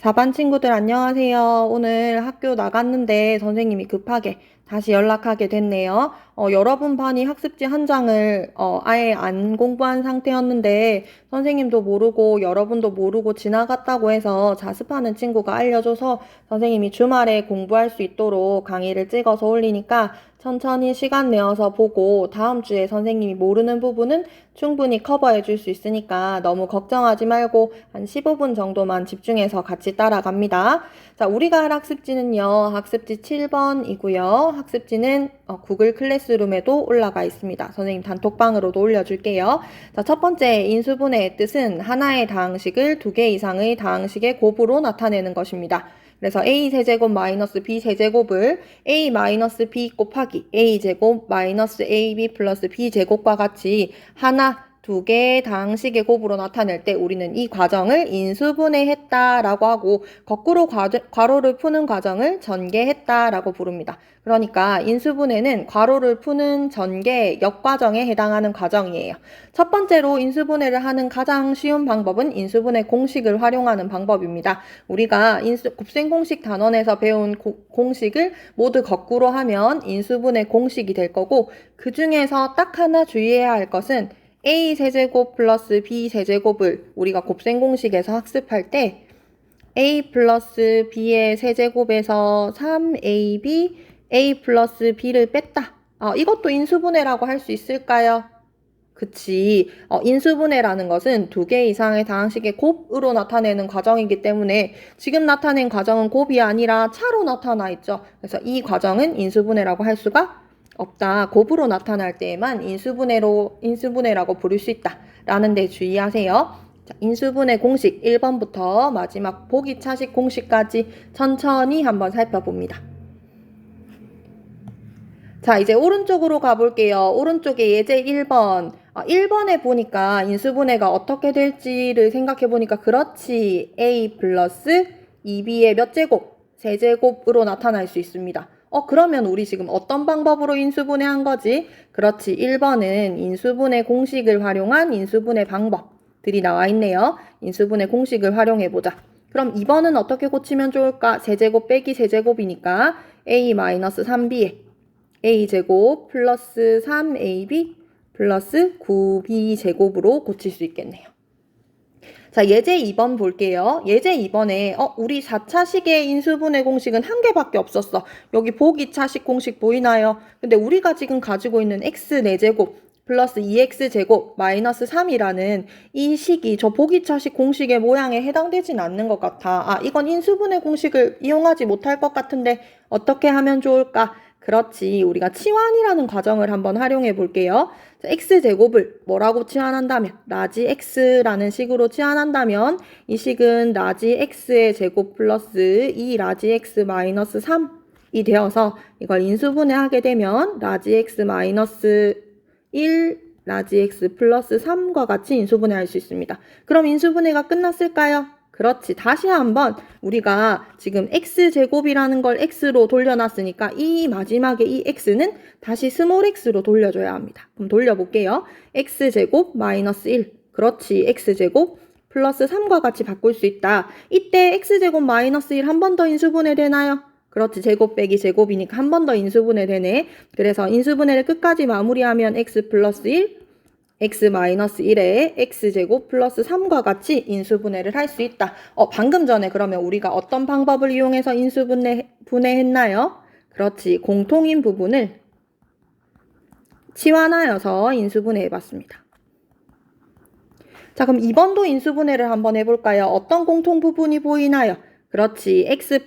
4반 친구들 안녕하세요. 오늘 학교 나갔는데 선생님이 급하게 다시 연락하게 됐네요. 여러분 반이 학습지 한 장을 아예 안 공부한 상태였는데 선생님도 모르고 여러분도 모르고 지나갔다고 해서 자습하는 친구가 알려줘서 선생님이 주말에 공부할 수 있도록 강의를 찍어서 올리니까 천천히 시간 내어서 보고 다음 주에 선생님이 모르는 부분은 충분히 커버해 줄 수 있으니까 너무 걱정하지 말고 한 15분 정도만 집중해서 같이 따라갑니다. 자, 우리가 할 학습지는요, 학습지 7번이고요. 학습지는 구글 클래스룸에도 올라가 있습니다. 선생님 단톡방으로도 올려줄게요. 자, 첫 번째 인수분해의 뜻은 하나의 다항식을 두 개 이상의 다항식의 곱으로 나타내는 것입니다. 그래서 a 세제곱 마이너스 b 세제곱을 a 마이너스 b 곱하기 a 제곱 마이너스 ab 플러스 b 제곱과 같이 하나, 두 개의 다항식의 곱으로 나타낼 때 우리는 이 과정을 인수분해했다라고 하고 거꾸로 괄호를 푸는 과정을 전개했다라고 부릅니다. 그러니까 인수분해는 괄호를 푸는 전개 역과정에 해당하는 과정이에요. 첫 번째로 인수분해를 하는 가장 쉬운 방법은 인수분해 공식을 활용하는 방법입니다. 우리가 곱셈공식 단원에서 배운 공식을 모두 거꾸로 하면 인수분해 공식이 될 거고 그 중에서 딱 하나 주의해야 할 것은 a 세제곱 플러스 b 세제곱을 우리가 곱셈공식에서 학습할 때 a 플러스 b의 세제곱에서 3ab a 플러스 b를 뺐다. 이것도 인수분해라고 할 수 있을까요? 그치. 인수분해라는 것은 두 개 이상의 다항식의 곱으로 나타내는 과정이기 때문에 지금 나타낸 과정은 곱이 아니라 차로 나타나 있죠. 그래서 이 과정은 인수분해라고 할 수가 없다. 곱으로 나타날 때에만 인수분해라고 부를 수 있다. 라는 데 주의하세요. 자, 인수분해 공식 1번부터 마지막 보기 차식 공식까지 천천히 한번 살펴봅니다. 자, 이제 오른쪽으로 가볼게요. 오른쪽에 예제 1번. 1번에 보니까 인수분해가 어떻게 될지를 생각해 보니까 그렇지. a 플러스 2b의 몇 제곱? 세제곱으로 나타날 수 있습니다. 그러면 우리 지금 어떤 방법으로 인수분해 한 거지? 그렇지. 1번은 인수분해 공식을 활용한 인수분해 방법들이 나와 있네요. 인수분해 공식을 활용해 보자. 그럼 2번은 어떻게 고치면 좋을까? 세제곱 빼기 세제곱이니까 a-3b에 a제곱 플러스 3ab 플러스 9b 제곱으로 고칠 수 있겠네요. 자, 예제 2번 볼게요. 예제 2번에 우리 4차식의 인수분해 공식은 한 개밖에 없었어. 여기 보기 차식 공식 보이나요? 근데 우리가 지금 가지고 있는 x 4제곱 플러스 2x제곱 마이너스 3이라는 이 식이 저 보기 차식 공식의 모양에 해당되진 않는 것 같아. 이건 인수분해 공식을 이용하지 못할 것 같은데 어떻게 하면 좋을까? 그렇지. 우리가 치환이라는 과정을 한번 활용해 볼게요. 자, x제곱을 뭐라고 치환한다면 라지 x라는 식으로 치환한다면 이 식은 라지 x의 제곱 플러스 2 라지 x 마이너스 3이 되어서 이걸 인수분해하게 되면 라지 x 마이너스 1 라지 x 플러스 3과 같이 인수분해할 수 있습니다. 그럼 인수분해가 끝났을까요? 그렇지. 다시 한번 우리가 지금 x제곱이라는 걸 x로 돌려놨으니까 이 마지막에 이 x는 다시 스몰 x로 돌려줘야 합니다. 그럼 돌려볼게요. x제곱 마이너스 1. 그렇지. x제곱 플러스 3과 같이 바꿀 수 있다. 이때 x제곱 마이너스 1 한 번 더 인수분해 되나요? 그렇지. 제곱 빼기 제곱이니까 한 번 더 인수분해 되네. 그래서 인수분해를 끝까지 마무리하면 x 플러스 1 x-1에 x제곱 플러스 3과 같이 인수분해를 할 수 있다. 방금 전에 그러면 우리가 어떤 방법을 이용해서 인수분해했나요? 그렇지. 공통인 부분을 치환하여서 인수분해 해봤습니다. 자, 그럼 2번도 인수분해를 한번 해볼까요? 어떤 공통 부분이 보이나요? 그렇지. x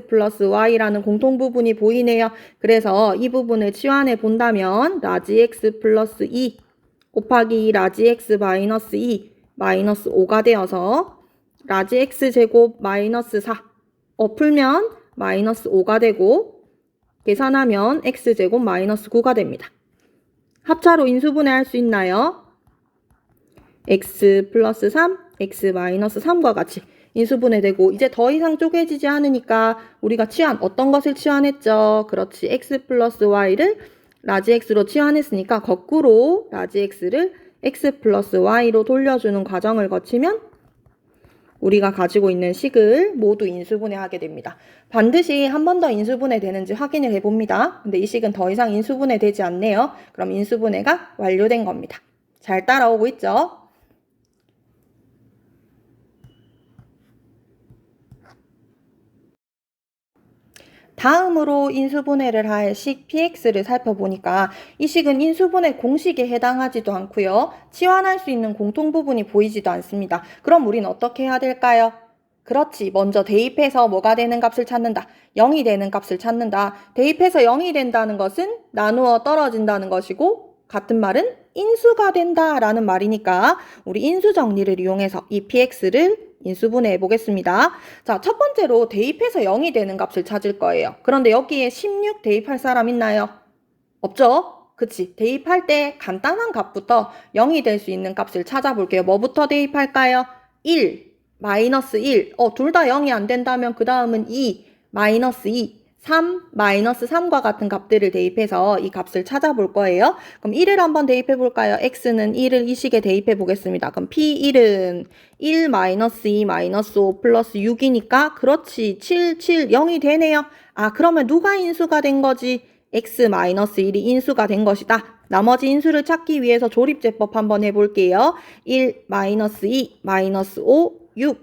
플러스 y라는 공통 부분이 보이네요. 그래서 이 부분을 치환해 본다면 라지 x 플러스 2 곱하기 라지 x 마이너스 2 마이너스 5가 되어서 라지 x 제곱 마이너스 4 풀면 마이너스 5가 되고 계산하면 x 제곱 마이너스 9가 됩니다. 합차로 인수분해 할 수 있나요? x 플러스 3, x 마이너스 3과 같이 인수분해되고 이제 더 이상 쪼개지지 않으니까 우리가 어떤 것을 치환했죠? 그렇지. x 플러스 y를 라지 x로 치환했으니까 거꾸로 라지 x를 x 플러스 y로 돌려주는 과정을 거치면 우리가 가지고 있는 식을 모두 인수분해하게 됩니다. 반드시 한 번 더 인수분해 되는지 확인을 해봅니다. 근데 이 식은 더 이상 인수분해 되지 않네요. 그럼 인수분해가 완료된 겁니다. 잘 따라오고 있죠? 다음으로 인수분해를 할 식 px를 살펴보니까 이 식은 인수분해 공식에 해당하지도 않고요. 치환할 수 있는 공통부분이 보이지도 않습니다. 그럼 우린 어떻게 해야 될까요? 그렇지. 먼저 대입해서 뭐가 되는 값을 찾는다. 0이 되는 값을 찾는다. 대입해서 0이 된다는 것은 나누어 떨어진다는 것이고 같은 말은 인수가 된다라는 말이니까 우리 인수 정리를 이용해서 이 px를 인수분해해 보겠습니다. 자, 첫 번째로 대입해서 0이 되는 값을 찾을 거예요. 그런데 여기에 16 대입할 사람 있나요? 없죠? 그치. 대입할 때 간단한 값부터 0이 될 수 있는 값을 찾아볼게요. 뭐부터 대입할까요? 1, 마이너스 1. 둘 다 0이 안 된다면 그 다음은 2, 마이너스 2. 3, 마이너스 3과 같은 값들을 대입해서 이 값을 찾아볼 거예요. 그럼 1을 한번 대입해 볼까요? x는 1을 이 식에 대입해 보겠습니다. 그럼 p1은 1 마이너스 2 마이너스 5 플러스 6이니까 그렇지. 7, 7, 0이 되네요. 아, 그러면 누가 인수가 된 거지? x 마이너스 1이 인수가 된 것이다. 나머지 인수를 찾기 위해서 조립제법 한번 해볼게요. 1 마이너스 2 마이너스 5 6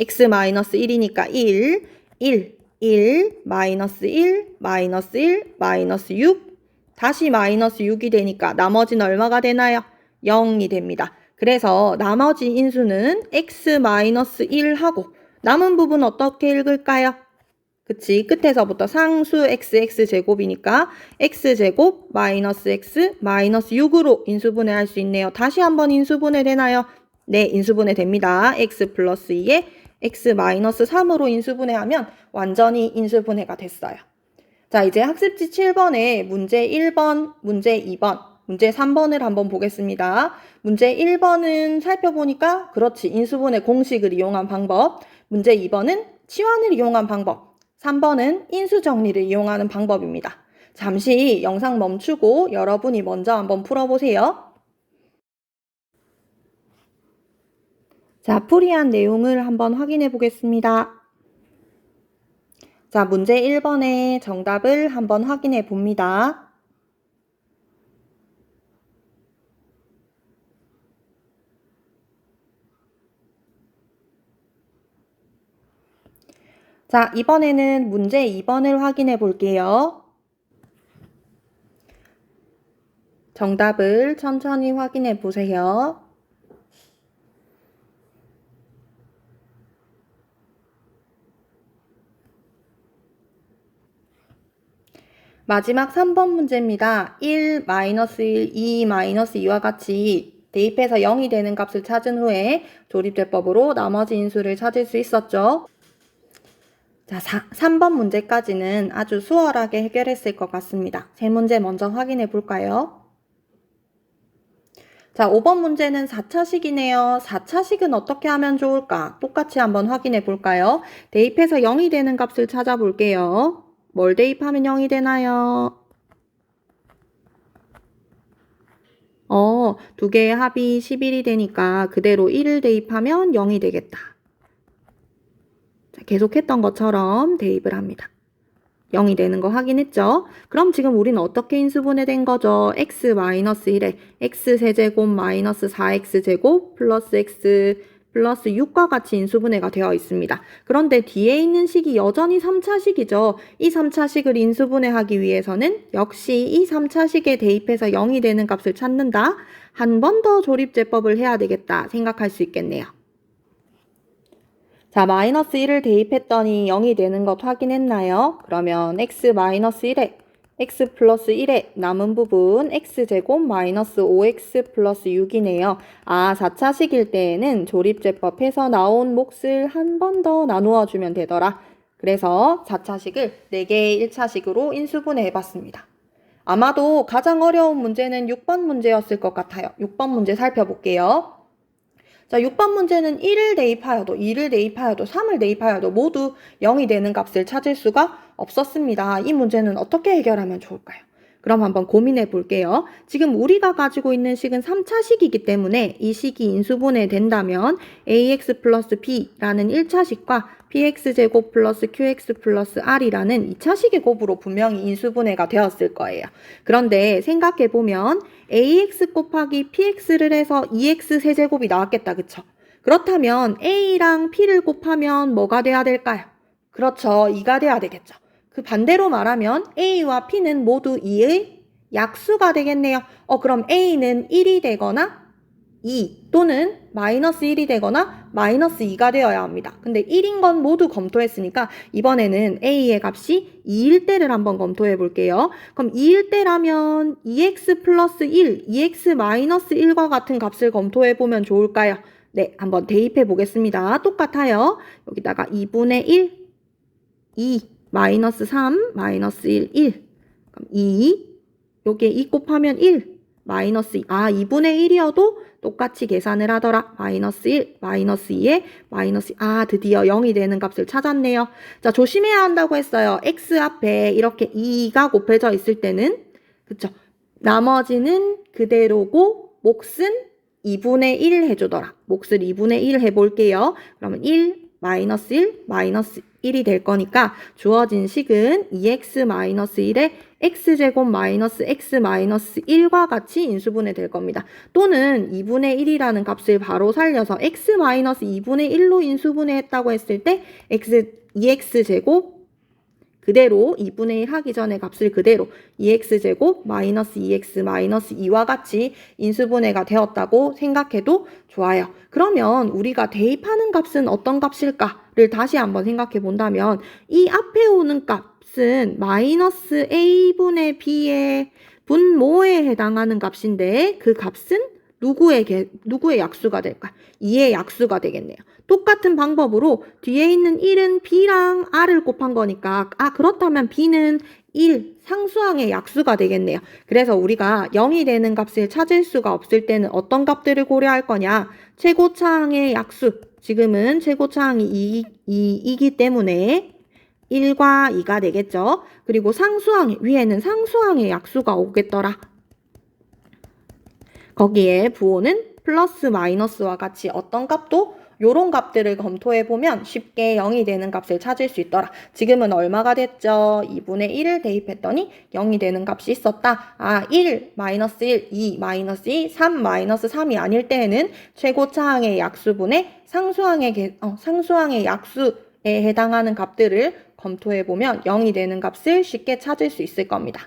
x 마이너스 1이니까 1 1 1, 마이너스 1, 마이너스 1, 마이너스 6, 다시 마이너스 6이 되니까 나머지는 얼마가 되나요? 0이 됩니다. 그래서 나머지 인수는 x 마이너스 1하고 남은 부분 어떻게 읽을까요? 그치, 끝에서부터 상수 xx 제곱이니까 x제곱 마이너스 x 마이너스 6으로 인수분해할 수 있네요. 다시 한번 인수분해 되나요? 네, 인수분해 됩니다. x 플러스 2에 x 마이너스 3으로 인수분해하면 완전히 인수분해가 됐어요. 자, 이제 학습지 7번에 문제 1번, 문제 2번, 문제 3번을 한번 보겠습니다. 문제 1번은 살펴보니까 그렇지, 인수분해 공식을 이용한 방법. 문제 2번은 치환을 이용한 방법. 3번은 인수정리를 이용하는 방법입니다. 잠시 영상 멈추고 여러분이 먼저 한번 풀어보세요. 자, 풀이한 내용을 한번 확인해 보겠습니다. 자, 문제 1번의 정답을 한번 확인해 봅니다. 자, 이번에는 문제 2번을 확인해 볼게요. 정답을 천천히 확인해 보세요. 마지막 3번 문제입니다. 1, 마이너스 1, 2, 마이너스 2와 같이 대입해서 0이 되는 값을 찾은 후에 조립제법으로 나머지 인수를 찾을 수 있었죠. 자, 3번 문제까지는 아주 수월하게 해결했을 것 같습니다. 세 문제 먼저 확인해 볼까요? 자, 5번 문제는 4차식이네요. 4차식은 어떻게 하면 좋을까? 똑같이 한번 확인해 볼까요? 대입해서 0이 되는 값을 찾아볼게요. 뭘 대입하면 0이 되나요? 두 개의 합이 11이 되니까 그대로 1을 대입하면 0이 되겠다. 자, 계속했던 것처럼 대입을 합니다. 0이 되는 거 확인했죠? 그럼 지금 우리는 어떻게 인수분해된 거죠? x-1에 x세제곱 마이너스 4x제곱 플러스 x 플러스 6과 같이 인수분해가 되어 있습니다. 그런데 뒤에 있는 식이 여전히 3차식이죠. 이 3차식을 인수분해하기 위해서는 역시 이 3차식에 대입해서 0이 되는 값을 찾는다. 한 번 더 조립제법을 해야 되겠다 생각할 수 있겠네요. 자, 마이너스 1을 대입했더니 0이 되는 것 확인했나요? 그러면 x-1에 x 플러스 1에 남은 부분 x제곱 마이너스 5x 플러스 6이네요. 아, 4차식일 때에는 조립제법 해서 나온 몫을 한 번 더 나누어 주면 되더라. 그래서 4차식을 4개의 1차식으로 인수분해 해봤습니다. 아마도 가장 어려운 문제는 6번 문제였을 것 같아요. 6번 문제 살펴볼게요. 자, 6번 문제는 1을 대입하여도 2를 대입하여도 3을 대입하여도 모두 0이 되는 값을 찾을 수가 없었습니다. 이 문제는 어떻게 해결하면 좋을까요? 그럼 한번 고민해 볼게요. 지금 우리가 가지고 있는 식은 3차 식이기 때문에 이 식이 인수분해 된다면 ax 플러스 b라는 1차 식과 px제곱 플러스 qx 플러스 r이라는 2차 식의 곱으로 분명히 인수분해가 되었을 거예요. 그런데 생각해보면 ax 곱하기 px를 해서 2x 세제곱이 나왔겠다. 그쵸? 그렇다면 a랑 p를 곱하면 뭐가 돼야 될까요? 그렇죠. 2가 돼야 되겠죠. 그 반대로 말하면 a와 p는 모두 2의 약수가 되겠네요. 그럼 a는 1이 되거나 2 또는 마이너스 1이 되거나 마이너스 2가 되어야 합니다. 근데 1인 건 모두 검토했으니까 이번에는 a의 값이 2일 때를 한번 검토해 볼게요. 그럼 2일 때라면 2x 플러스 1, 2x 마이너스 1과 같은 값을 검토해 보면 좋을까요? 네, 한번 대입해 보겠습니다. 똑같아요. 여기다가 2분의 1, 2, 마이너스 3, 마이너스 1, 1. 그럼 2, 여기에 2 곱하면 1, 마이너스 2. 2분의 1이어도 똑같이 계산을 하더라. 마이너스 1, 마이너스 2에 마이너스 2. 드디어 0이 되는 값을 찾았네요. 자, 조심해야 한다고 했어요. x 앞에 이렇게 2가 곱해져 있을 때는, 그쵸? 나머지는 그대로고, 몫은 2분의 1 해주더라. 몫을 2분의 1 해볼게요. 그러면 1, 마이너스 1, 마이너스 1이 될 거니까 주어진 식은 2x-1에 x제곱 마이너스 x 마이너스 1과 같이 인수분해 될 겁니다. 또는 2분의 1이라는 값을 바로 살려서 x 마이너스 2분의 1로 인수분해했다고 했을 때 2x제곱 그대로 2분의 1 하기 전에 값을 그대로 2x제곱 마이너스 2x 마이너스 2와 같이 인수분해가 되었다고 생각해도 좋아요. 그러면 우리가 대입하는 값은 어떤 값일까를 다시 한번 생각해 본다면 이 앞에 오는 값은 마이너스 a분의 b의 분모에 해당하는 값인데 그 값은 누구의 약수가 될까? 2의 약수가 되겠네요. 똑같은 방법으로 뒤에 있는 1은 b랑 r을 곱한 거니까 그렇다면 b는 1 상수항의 약수가 되겠네요. 그래서 우리가 0이 되는 값을 찾을 수가 없을 때는 어떤 값들을 고려할 거냐? 최고차항의 약수. 지금은 최고차항이 2이기 때문에 1과 2가 되겠죠. 그리고 위에는 상수항의 약수가 오겠더라. 거기에 부호는 플러스 마이너스와 같이 어떤 값도 요런 값들을 검토해보면 쉽게 0이 되는 값을 찾을 수 있더라. 지금은 얼마가 됐죠? 2분의 1을 대입했더니 0이 되는 값이 있었다. 1, 마이너스 1, 2, 마이너스 2, 3, 마이너스 3이 아닐 때에는 최고차항의 약수분의 상수항의 약수에 해당하는 값들을 검토해보면 0이 되는 값을 쉽게 찾을 수 있을 겁니다.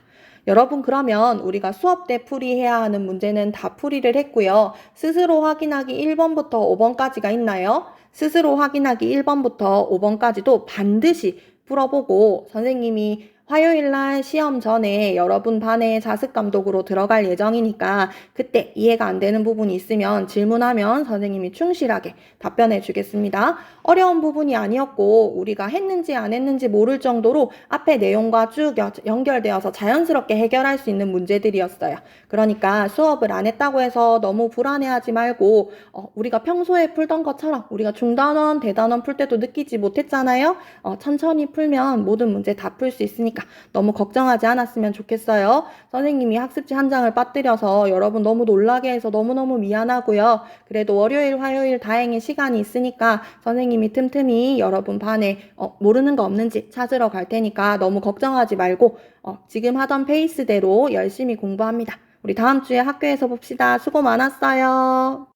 여러분 그러면 우리가 수업 때 풀이해야 하는 문제는 다 풀이를 했고요. 스스로 확인하기 1번부터 5번까지가 있나요? 스스로 확인하기 1번부터 5번까지도 반드시 풀어보고 선생님이 화요일날 시험 전에 여러분 반에 자습 감독으로 들어갈 예정이니까 그때 이해가 안 되는 부분이 있으면 질문하면 선생님이 충실하게 답변해 주겠습니다. 어려운 부분이 아니었고 우리가 했는지 안 했는지 모를 정도로 앞에 내용과 쭉 연결되어서 자연스럽게 해결할 수 있는 문제들이었어요. 그러니까 수업을 안 했다고 해서 너무 불안해하지 말고 우리가 평소에 풀던 것처럼 우리가 중단원, 대단원 풀 때도 느끼지 못했잖아요. 천천히 풀면 모든 문제 다 풀 수 있으니까 너무 걱정하지 않았으면 좋겠어요. 선생님이 학습지 한 장을 빠뜨려서 여러분 너무 놀라게 해서 너무너무 미안하고요. 그래도 월요일, 화요일 다행히 시간이 있으니까 선생님이 틈틈이 여러분 반에 모르는 거 없는지 찾으러 갈 테니까 너무 걱정하지 말고 지금 하던 페이스대로 열심히 공부합니다. 우리 다음 주에 학교에서 봅시다. 수고 많았어요.